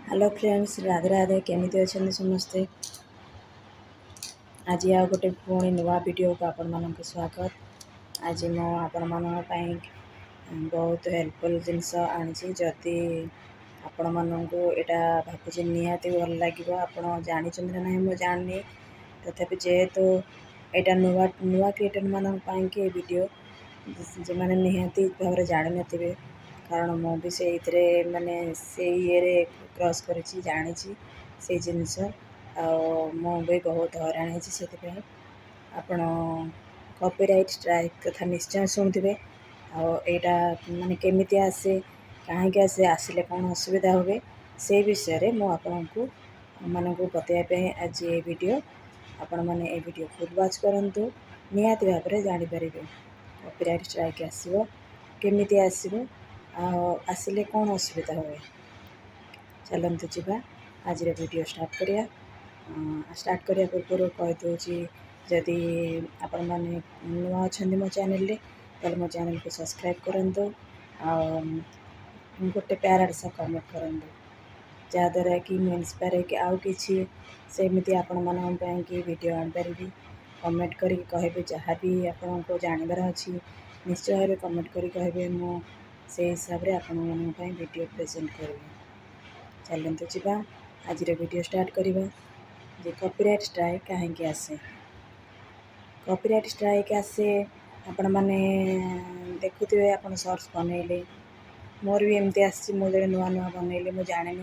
Hello friends, Radhe Radhe. केमिति अछंती समस्ते। आज आ गोटे पुणी नुआ वीडियो को आपण मानक स्वागत। आज मो आपण मानक पई बहुत हेल्पफुल जिनस आनी। जदि आपण मानक एटा भाबुची निहाती भल लगे। आपण जानिछन ना नहीं मो जाननी, तथापि जेहेतु एटा नुआ नुआ क्रिएटर मानक पई के वीडियो जे माने निहाती भाव जानि नथिबे, कारण मो भी से माने से ये क्रॉस करिछि जानिछि से जिनस मो भी बहुत हैरान होछि। से आपण कॉपीराइट स्ट्राइक कथा निश्चय शुणुवे। आईटा माने केमिति आसे, कहीं आसे, आसिले कौन असुविधा हुए, से विषय में आपको मानक बताइए आज ये वीडियो। आपण मैंने ये वीडियो खुद वाच करंतु, निहाती भाव में जानीपर कॉपीराइट स्ट्राइक आसो केमिति आसो, आसिले कौन असुविधा हुए। चलते जावा आज वीडियो स्टार्ट करिया। स्टार्ट करिया पूर्व कहीदे, जदि आपण मैंने नुआ अच्छा मो चैनल ताले मो चैनल को सब्सक्राइब करंतु, गोटे प्यार सा कमेंट करंतु, जहाँद्वारा कि मुझे इंस्पायर कि आउ कि सेमती आपण मान कि वीडियो आनीपारि। कमेंट करी कहे जहाँ भी आपण को जानवर अच्छी निश्चय भाव कमेंट करी कहे, मो से हिसाब से आपण मान वीडियो प्रेजेंट करी। चलते जावा आज वीडियो स्टार्ट करवा। जे कॉपीराइट स्ट्राइक कहीं आसे, कॉपीराइट स्ट्राइक आसे आपण मैंने देखुए। आप सर्च बनइले, मोर भी एमती आसी, मो जो नुआ नुआ बनइले मु जानी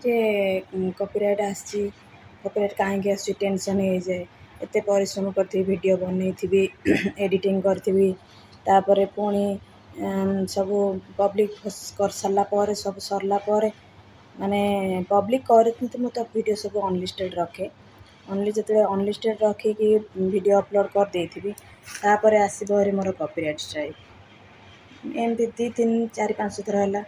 जे कॉपीराइट आसी। कॉपीराइट कहीं आस टेंशन हो जाए, एत परिश्रम करी वीडियो बनई एडिटिंग करी, तापर पुणी सब पब्लिक कर सारापर, सब सरलापर माने पब्लिक करते मुझे तो वीडियो सब अनलिस्टेड रखे। ओनली जो अनलिस्टेड रखिकी वीडियो अपलोड कर देथिबी, तापर आसो मोर कॉपीराइट स्ट्राइक। एमती 2-3-4-5 थर है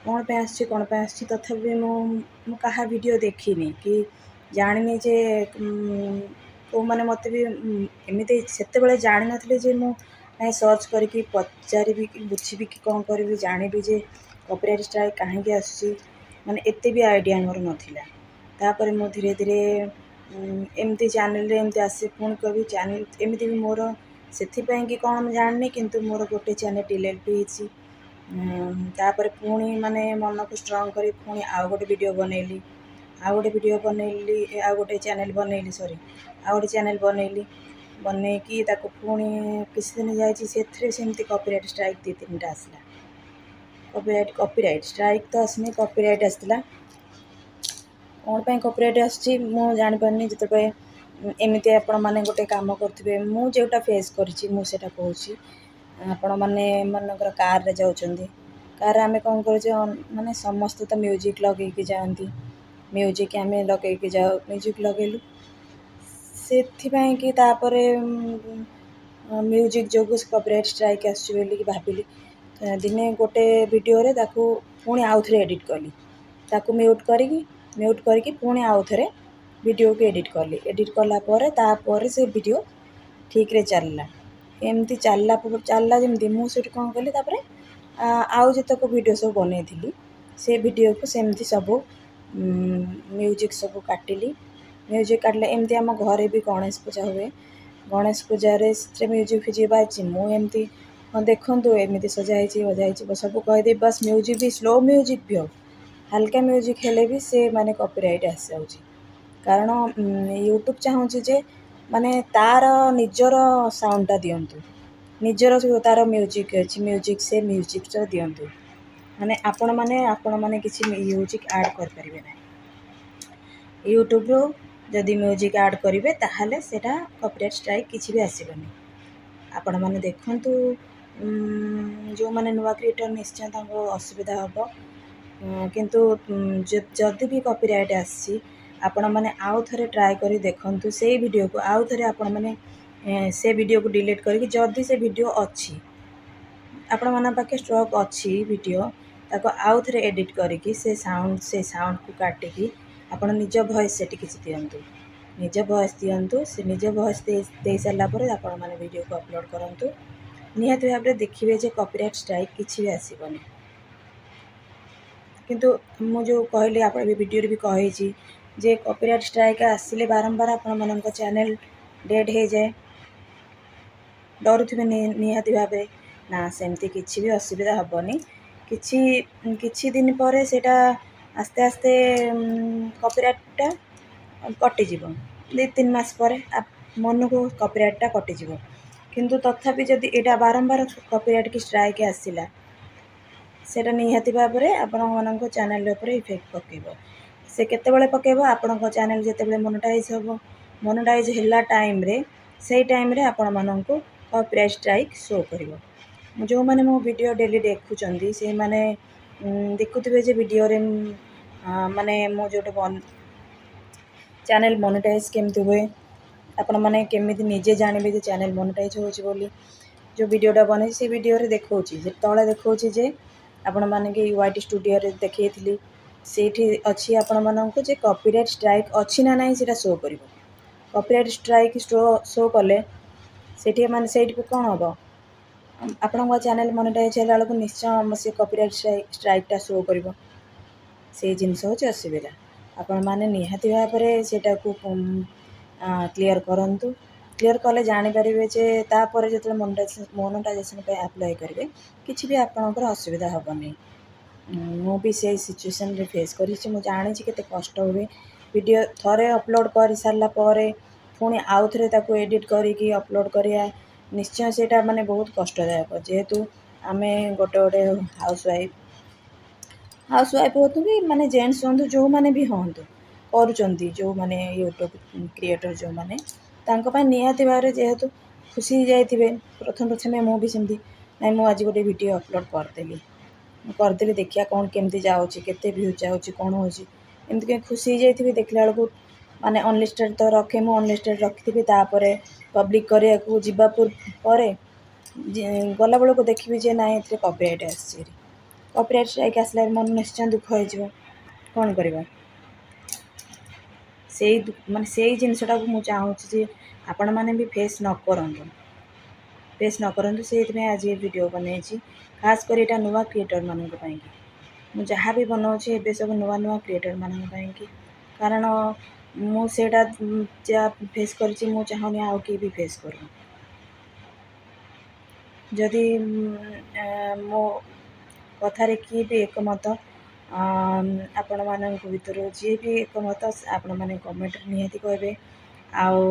कौन पे आसी कौन पे आसी, तथापि मु कहा वीडियो देखिनी कि जानी जे को मैंने मत भी एमती से जानी नथले जे मु सर्च करके पचारि कि बुझी कि कौन करी जानी जे कॉपीराइट स्ट्राइक कहीं आसुची, माने एते भी आइडिया मोर नथिला। तापर मो धीरे धीरे एमती चैनल एमती आसे, पुणी कभी चैनल एमती भी मोर से कि कौन जाननी, किंतु मोर गोटे चैनल डिलीट भी होती। तापर पुणी माने मन को स्ट्रॉन्ग करी पुणी आउ गोटे वीडियो बनैली, आउ गोटे वीडियो बनैली, आउ गोटे चैनल बनैली, सॉरी आउ गोटे चैनल बनैली। बनैकी ताको पुणी किसी दिन जाइए से कॉपीराइट स्ट्राइक 2-3टा आसला। कॉपीराइट स्ट्राइक तो आसनी, कॉपीराइट आसला। कौन पे कॉपीराइट आसची मु जानि पारनी। जिते एमती आपण मैंने गोटे काम करुवे, मु जोटा फेस करिछि मु सेटा कहूछि। आपण मैंने मनकर कार रे जाउछंदी, कार आमे कौन कर माने समस्त तो म्यूजिक लगे जाती, म्यूजिक आम लगे जाओ, म्यूजिक लगेलु से कि तापर म्यूजिक जो कॉपीराइट स्ट्राइक आसुची भाविली। दिने गोटे वीडियो रे ताकू पुणी आउ थे एडिट कली, ताकू म्यूट करके पुणी आउ थे वीडियो को एडिट कली। एडिट कलापर तापर से वीडियो ठीक रे चलला। एमती चलला जमती मुझे कौन कली, तापर आउ जितक वीडियो सब बनई से वीडियो को सेमती सब म्यूजिक सब काटिली। म्यूजिक काटले एमती आम घरे भी गणेश पूजा हुए, गणेश पूजा रे म्यूजिक फिजिक बाजी मुझे हाँ देखूँ एमती सजाई बजाई सब कहीदे, बस म्यूजिक भी स्लो म्यूजिक भी हो, हल्का म्यूजिक हेले भी से माने कॉपीराइट आस जाउची। कारण यूट्यूब चाहूँगी जे माने तार निजर साउंडटा दियंतु, निजर जो तार म्यूजिक अच्छी म्यूजिक से म्यूजिक दियंतु, माने आपण माने किसी म्यूजिक ऐड कर परिबे ना। यूट्यूब रो जदि म्यूजिक ऐड करेंगे ताहले सेटा कॉपीराइट स्ट्राइक किसी भी आसबनी। आपण माने देखंतु जो माने नुआ क्रिएटर निश्चय तांको असुविधा हम, किंतु जदि भी कॉपीराइट आसी आपण माने आउ थरे ट्राई करी देखंतु से वीडियो को आउ थरे आपण माने से वीडियो को डिलीट करके, जदि से वीडियो अच्छी आपण माना पाखे स्टॉक अच्छी वीडियो ताको आउ थरे एडिट करके से साउंड को काटिकी आपण निज वॉइस से किसी दियंतु, निज वॉइस दियंतु। से निज वॉइस दे सारा पर आपण माने वीडियो को अपलोड करंतु, निहाती भाव में देखिए जे कॉपीराइट स्ट्राइक किसी भी आसबनी। କିନ୍ତୁ ମୁଁ ଯେଉଁ କହିଲି ଆପଣ ବି ଭିଡ଼ିଓରେ ବି କହିଛି ଯେ କପିରାଇଟ୍ ଷ୍ଟ୍ରାଇକ୍ ଆସିଲେ ବାରମ୍ବାର ଆପଣମାନଙ୍କ ଚ୍ୟାନେଲ୍ ଡେଟ୍ ହେଇଯାଏ, ଡରୁଥିବେ ନିହାତି ଭାବେ। ନା, ସେମିତି କିଛି ବି ଅସୁବିଧା ହେବନି। କିଛି ଦିନ ପରେ ସେଇଟା ଆସ୍ତେ ଆସ୍ତେ କପିରାଇଟ୍ଟା କଟିଯିବ। 2-3 ମାସ ପରେ ମନକୁ କପିରାଇଟ୍ଟା କଟିଯିବ। କିନ୍ତୁ ତଥାପି ଯଦି ଏଇଟା ବାରମ୍ବାର କପିରାଇଟ୍ କି ଷ୍ଟ୍ରାଇକ୍ ଆସିଲା, ସେଇଟା ନିହାତି ଭାବରେ ଆପଣମାନଙ୍କ ଚ୍ୟାନେଲ୍ ଉପରେ ଇଫେକ୍ଟ ପକାଇବ। ସେ କେତେବେଳେ ପକାଇବ? ଆପଣଙ୍କ ଚ୍ୟାନେଲ୍ ଯେତେବେଳେ ମୋନେଟାଇଜ୍ ହେବ, ମୋନେଟାଇଜ୍ ହେଲା ଟାଇମ୍ରେ, ସେଇ ଟାଇମ୍ରେ ଆପଣମାନଙ୍କୁ କପିରାଇଟ୍ ଷ୍ଟ୍ରାଇକ୍ ଶୋ କରିବ। ଯେଉଁମାନେ ମୋ ଭିଡ଼ିଓ ଡେଲି ଦେଖୁଛନ୍ତି ସେଇମାନେ ଦେଖୁଥିବେ ଯେ ଭିଡ଼ିଓରେ ମାନେ ମୁଁ ଯେଉଁଟା ଚ୍ୟାନେଲ୍ ମୋନେଟାଇଜ୍ କେମିତି ହୁଏ, ଆପଣମାନେ କେମିତି ନିଜେ ଜାଣିବେ ଯେ ଚ୍ୟାନେଲ୍ ମୋନେଟାଇଜ୍ ହେଉଛି ବୋଲି। ଯେଉଁ ଭିଡ଼ିଓଟା ବନେଇଛି ସେ ଭିଡ଼ିଓରେ ଦେଖାଉଛି, ତଳେ ଦେଖାଉଛି ଯେ ଆପଣମାନେ କି YT ଷ୍ଟୁଡ଼ିଓରେ ଦେଖେଇଥିଲି, ସେଇଠି ଅଛି ଆପଣମାନଙ୍କୁ ଯେ କପିରାଇଟ୍ ଷ୍ଟ୍ରାଇକ୍ ଅଛି ନା ନାହିଁ ସେଇଟା ଶୋ କରିବ। କପିରାଇଟ୍ ଷ୍ଟ୍ରାଇକ୍ ଶୋ କଲେ ସେଇଠି କ'ଣ ହେବ? ଆପଣଙ୍କ ଚ୍ୟାନେଲ୍ ମୋନେଟାଇଜ୍ ହେଲା ବେଳକୁ ନିଶ୍ଚୟ ସେ କପିରାଇଟ୍ ଷ୍ଟ୍ରାଇକ୍ଟା ଶୋ କରିବ। ସେଇ ଜିନିଷ ହେଉଛି ଅସୁବିଧା। ଆପଣମାନେ ନିହାତି ଭାବରେ ସେଇଟାକୁ କ୍ଲିୟର୍ କରନ୍ତୁ। କ୍ଲିୟର୍ କଲେ ଜାଣିପାରିବେ ଯେ ତାପରେ ଯେତେବେଳେ ମୋନେଟାଇଜେସନ୍ ପାଇଁ ଆପ୍ଲାଏ କରିବେ କିଛି ବି ଆପଣଙ୍କର ଅସୁବିଧା ହେବନି। ମୁଁ ବି ସେଇ ସିଚୁଏସନ୍ରେ ଫେସ୍ କରିଛି। ମୁଁ ଜାଣିଛି କେତେ କଷ୍ଟ ହୁଏ। ଭିଡ଼ିଓ ଥରେ ଅପଲୋଡ଼୍ କରିସାରିଲା ପରେ ପୁଣି ଆଉ ଥରେ ତାକୁ ଏଡ଼ିଟ୍ କରିକି ଅପଲୋଡ଼୍ କରିବା, ନିଶ୍ଚୟ ସେଇଟା ବହୁତ କଷ୍ଟଦାୟକ। ଯେହେତୁ ଆମେ ଗୋଟେ ହାଉସ୍ୱାଇଫ୍ ହୁଅନ୍ତୁ କି ଜେଣ୍ଟସ୍ ହୁଅନ୍ତୁ, ଯେଉଁମାନେ ବି ହୁଅନ୍ତୁ କରୁଛନ୍ତି, ଯେଉଁମାନେ ୟୁଟ୍ୟୁବ୍ କ୍ରିଏଟର୍ ଯେଉଁମାନେ, ତାଙ୍କ ପାଇଁ ନିହାତି ଭାବରେ ଯେହେତୁ ଖୁସି ହେଇଯାଇଥିବେ। ପ୍ରଥମେ ମୁଁ ବି ସେମିତି, ନାଇଁ ମୁଁ ଆଜି ଗୋଟେ ଭିଡ଼ିଓ ଅପଲୋଡ଼୍ କରିଦେଲି ଦେଖିବା କ'ଣ କେମିତି ଯାଉଛି, କେତେ ଭ୍ୟୁଜ୍ ଯାଉଛି, କ'ଣ ହେଉଛି, ଏମିତି କାଇଁ ଖୁସି ହେଇଯାଇଥିବି। ଦେଖିଲା ବେଳକୁ ଅନଲିଷ୍ଟେଡ଼୍ ତ ରଖେ, ମୁଁ ଅନଲିଷ୍ଟେଡ଼୍ ରଖିଥିବି। ତାପରେ ପବ୍ଲିକ୍ କରିବାକୁ ଯିବା ପରେ ଗଲାବେଳକୁ ଦେଖିବି ଯେ ନାଇଁ ଏଥିରେ କପିରାଇଟ୍ ଆସିଛି। କପିରାଇଟ୍ ଷ୍ଟ୍ରାଇକ୍ ଆସିଲା ମନ ନିଶ୍ଚୟ ଦୁଃଖ ହେଇଯିବ। କ'ଣ କରିବା? ସେଇ ଜିନିଷଟାକୁ ମୁଁ ଚାହୁଁଛି ଯେ ଆପଣମାନେ ବି ଫେସ୍ ନ କରନ୍ତୁ। ସେଇଥିପାଇଁ ଆଜି ଏ ଭିଡ଼ିଓ ବନେଇଛି। ଖାସ୍ କରି ଏଇଟା ନୂଆ କ୍ରିଏଟର୍ମାନଙ୍କ ପାଇଁକି। ମୁଁ ଯାହା ବି ବନାଉଛି ଏବେ ସବୁ ନୂଆ କ୍ରିଏଟର୍ମାନଙ୍କ ପାଇଁକି। କାରଣ ମୁଁ ସେଇଟା ଯାହା ଫେସ୍ କରିଛି, ମୁଁ ଚାହୁଁନି ଆଉ କିଏ ବି ଫେସ୍ କରୁ। ଯଦି ମୋ କଥାରେ କିଏ ବି ଏକମତ, ଆପଣମାନଙ୍କ ଭିତରୁ ଯିଏ ବି ଏକମତ, ଆପଣମାନେ କମେଣ୍ଟରେ ନିହାତି କହିବେ। ଆଉ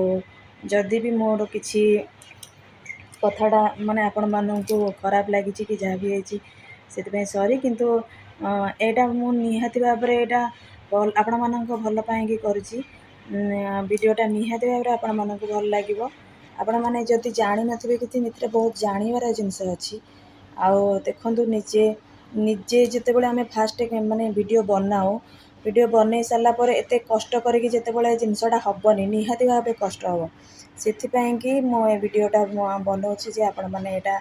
ଯଦି ବି ମୋର କିଛି କଥାଟା ଆପଣମାନଙ୍କୁ ଖରାପ ଲାଗିଛି କି ଯାହା ବି ହେଇଛି, ସେଥିପାଇଁ ସରି। କିନ୍ତୁ ଏଇଟା ମୁଁ ନିହାତି ଭାବରେ ଆପଣମାନଙ୍କ ଭଲ ପାଇଁକି କରୁଛି। ଭିଡ଼ିଓଟା ନିହାତି ଭାବରେ ଆପଣମାନଙ୍କୁ ଭଲ ଲାଗିବ। ଆପଣମାନେ ଯଦି ଜାଣିନଥିବେ କିଛି ଏଥିରେ ବହୁତ ଜାଣିବାର ଜିନିଷ ଅଛି। ଆଉ ଦେଖନ୍ତୁ, ନିଜେ ଯେତେବେଳେ ଆମେ ଫାଷ୍ଟ ଭିଡ଼ିଓ ବନେଇ ସାରିଲା ପରେ ଏତେ କଷ୍ଟ କରିକି ଯେତେବେଳେ ଜିନିଷଟା ହେବନି, ନିହାତି ଭାବେ କଷ୍ଟ ହେବ। ସେଥିପାଇଁକି ମୁଁ ଏ ଭିଡ଼ିଓଟା ବନାଉଛି ଯେ ଆପଣମାନେ ଏଇଟା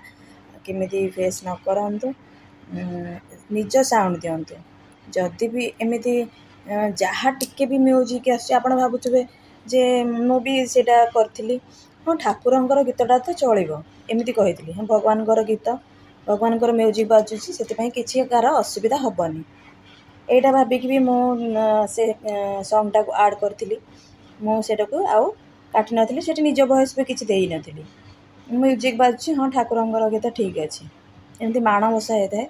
କେମିତି ଫେସ୍ ନ କରନ୍ତୁ। ନିଜ ସାଉଣ୍ଡ ଦିଅନ୍ତୁ। ଯଦି ବି ଏମିତି ଯାହା ଟିକେ ବି ମ୍ୟୁଜିକ୍ ଆସୁଛି, ଆପଣ ଭାବୁଥିବେ ଯେ ମୁଁ ବି ସେଇଟା କରିଥିଲି, ହଁ ଠାକୁରଙ୍କର ଗୀତଟା ତ ଚଳିବ ଏମିତି କହିଥିଲି, ହଁ ଭଗବାନଙ୍କର ଗୀତ, ଭଗବାନଙ୍କର ମ୍ୟୁଜିକ୍ ବାଜୁଛି, ସେଥିପାଇଁ କିଛି କାହାର ଅସୁବିଧା ହେବନି, ଏଇଟା ଭାବିକି ବି ମୁଁ ସେ ସଙ୍ଗ୍ଟାକୁ ଆଡ଼୍ କରିଥିଲି। ମୁଁ ସେଇଟାକୁ ଆଉ କାଟିନଥିଲି, ସେଠି ନିଜ ଭଏସ୍ ବି କିଛି ଦେଇନଥିଲି। ମ୍ୟୁଜିକ୍ ବାଜୁଛି, ହଁ ଠାକୁରଙ୍କର ଗୀତ ଠିକ୍ ଅଛି। ଏମିତି ମାଣବସା ହେଇଥାଏ,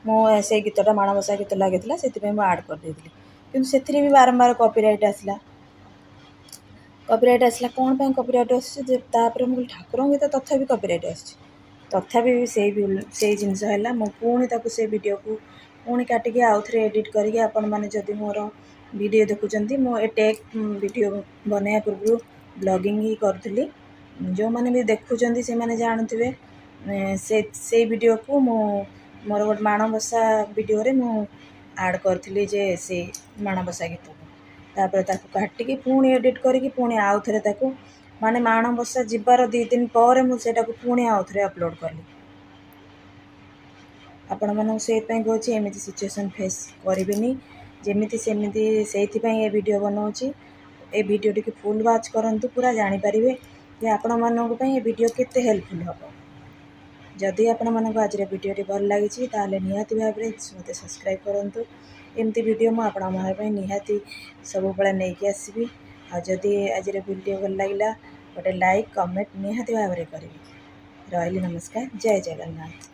ମୁଁ ସେଇ ଗୀତଟା ମାଣବସା ଗୀତ ଲାଗିଥିଲା, ସେଥିପାଇଁ ମୁଁ ଆଡ଼୍ କରିଦେଇଥିଲି। କିନ୍ତୁ ସେଥିରେ ବି ବାରମ୍ବାର କପିରାଇଟ୍ ଆସିଲା। କ'ଣ ପାଇଁ କପିରାଇଟ୍ ଆସୁଛି? ତାପରେ ମୁଁ କହିଲି ଠାକୁରଙ୍କ ଗୀତ ତଥାପି କପିରାଇଟ୍ ଆସୁଛି। ତଥାପି ସେଇ ଜିନିଷ ହେଲା। ମୁଁ ପୁଣି ତାକୁ ସେ ଭିଡ଼ିଓକୁ ପୁଣି କାଟିକି ଆଉ ଥରେ ଏଡ଼ିଟ୍ କରିକି, ଆପଣମାନେ ଯଦି ମୋର ଭିଡ଼ିଓ ଦେଖୁଛନ୍ତି, ମୁଁ ଭିଡ଼ିଓ ବନେଇବା ପୂର୍ବରୁ ବ୍ଲଗିଂ ହିଁ କରୁଥିଲି। ଯେଉଁମାନେ ବି ଦେଖୁଛନ୍ତି ସେମାନେ ଜାଣୁଥିବେ। ସେଇ ଭିଡ଼ିଓକୁ ମୋର ଗୋଟେ ମାଣବସା ଭିଡ଼ିଓରେ ମୁଁ ଆଡ଼୍ କରିଥିଲି ଯେ ସେ ମାଣବସା ଗୀତକୁ। ତାପରେ ତାକୁ କାଟିକି ପୁଣି ଏଡ଼ିଟ୍ କରିକି ପୁଣି ଆଉ ଥରେ ତାକୁ ମାଣବସା ଯିବାର 2 ଦିନ ପରେ ମୁଁ ସେଇଟାକୁ ପୁଣି ଆଉ ଥରେ ଅପଲୋଡ଼୍ କଲି। ଆପଣମାନଙ୍କୁ ସେଇଥିପାଇଁ କହୁଛି ଏମିତି ସିଚୁଏସନ୍ ଫେସ୍ କରିବେନି, ଯେମିତି ସେମିତି। ସେଇଥିପାଇଁ ଏ ଭିଡ଼ିଓ ବନାଉଛି। ଏ ଭିଡ଼ିଓଟିକୁ ଫୁଲ୍ ୱାଚ୍ କରନ୍ତୁ, ପୁରା ଜାଣିପାରିବେ ଯେ ଆପଣମାନଙ୍କ ପାଇଁ ଏ ଭିଡ଼ିଓ କେତେ ହେଲ୍ପଫୁଲ୍ ହେବ। जदि आपको आज भिडियोटी भल लगी ताले निहाती भाव में मत सब्सक्राइब करूँ। एमती वीडियो मुझे आपण निहाती सब बेले नहीं आसबि। जदि आज वीडियो भल लगा गोटे लाइक कमेंट निहाती भाव में करी। रही नमस्कार। जय जगन्नाथ।